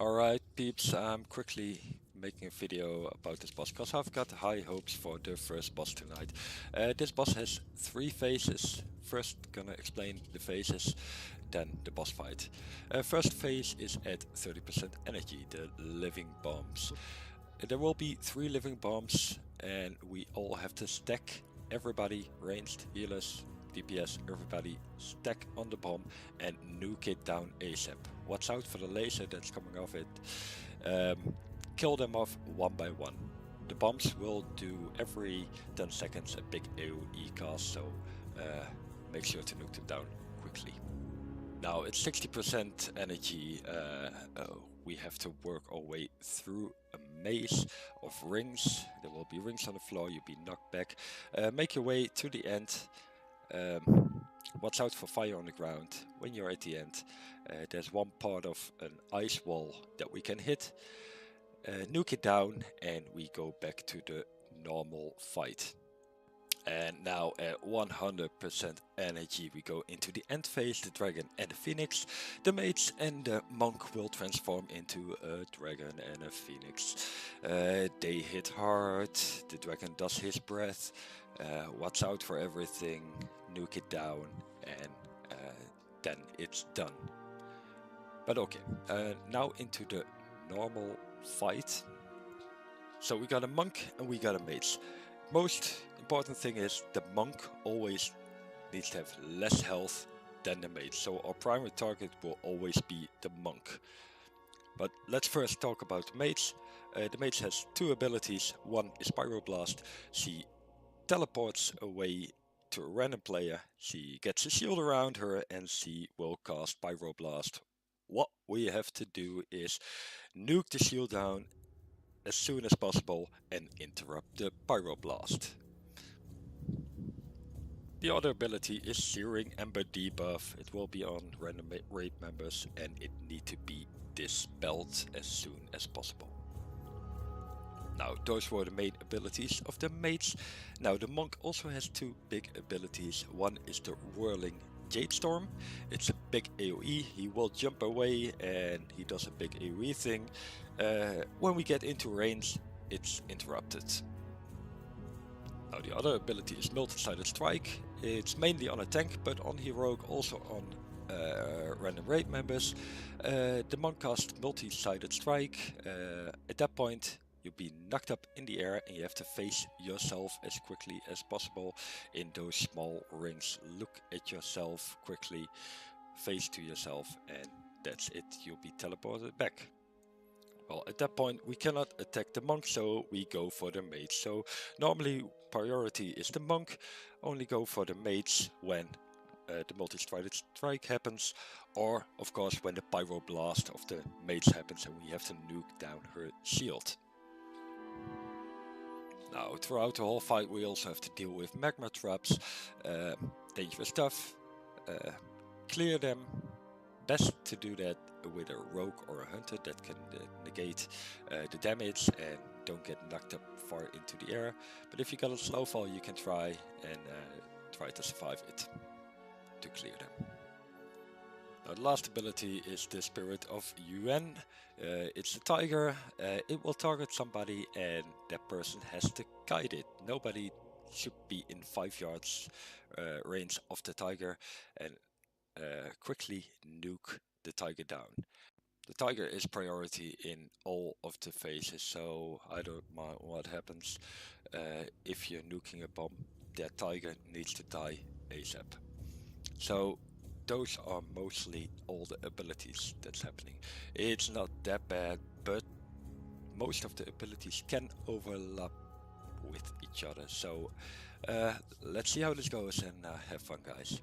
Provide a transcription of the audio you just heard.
Alright peeps, I'm quickly making a video about this boss because I've got high hopes for the first boss tonight. This boss has 3 phases. First gonna explain the phases, then the boss fight. First phase is at 30% energy, the living bombs. There will be 3 living bombs and we all have to stack. Everybody, ranged, healers, DPS, everybody stack on the bomb and nuke it down ASAP. Watch out for the laser that's coming off it. Kill them off one by one. The bombs will do every 10 seconds a big AoE cast, so make sure to nuke them down quickly. Now it's 60% energy. We have to work our way through a maze of rings. There will be rings on the floor, you'll be knocked back. Make your way to the end. Watch out for fire on the ground. When you're at the end, there's one part of an ice wall that we can hit. Nuke it down and we go back to the normal fight. And now at 100% energy we go into the end phase, the dragon and the phoenix. The mage and the monk will transform into a dragon and a phoenix. They hit hard, the dragon does his breath. Watch out for everything, nuke it down, and then it's done. But okay, now into the normal fight. So we got a monk and we got a mage. Most important thing is the monk always needs to have less health than the mage. So our primary target will always be the monk. But let's first talk about the mage. The mage has 2 abilities. One is Pyroblast. She teleports away to a random player. She gets a shield around her and she will cast Pyroblast. What we have to do is nuke the shield down as soon as possible and interrupt the Pyroblast. The other ability is Searing Ember debuff. It will be on random raid members and it needs to be dispelled as soon as possible. Now those were the main abilities of the mage. Now the monk also has 2 big abilities. One is the Whirling Jade Storm. It's a big AoE. He will jump away and he does a big AoE thing. When we get into range, it's interrupted. Now the other ability is Multi-Sided Strike. It's mainly on a tank, but on heroic, also on random raid members. The monk casts Multi-Sided Strike. At that point, you'll be knocked up in the air and you have to face yourself as quickly as possible in those small rings. Look at yourself quickly, face to yourself, and that's it. You'll be teleported back. Well, at that point we cannot attack the monk, so we go for the mage. So normally priority is the monk. Only go for the mage when the multi-sided strike happens, or of course when the Pyroblast of the mage happens and we have to nuke down her shield. Now throughout the whole fight we also have to deal with magma traps, dangerous stuff, clear them. Best to do that with a rogue or a hunter that can negate the damage and don't get knocked up far into the air. But if you got a slow fall, you can try and try to survive it to clear them. Now the last ability is the Spirit of Yuan. It's a tiger. It will target somebody and that person has to guide it. Nobody should be in 5 yards range of the tiger and quickly nuke the tiger down. The tiger is priority in all of the phases, so I don't mind what happens. If you're nuking a bomb, that tiger needs to die ASAP. So those are mostly all the abilities that's happening. It's not that bad, but most of the abilities can overlap with each other. So let's see how this goes and have fun, guys.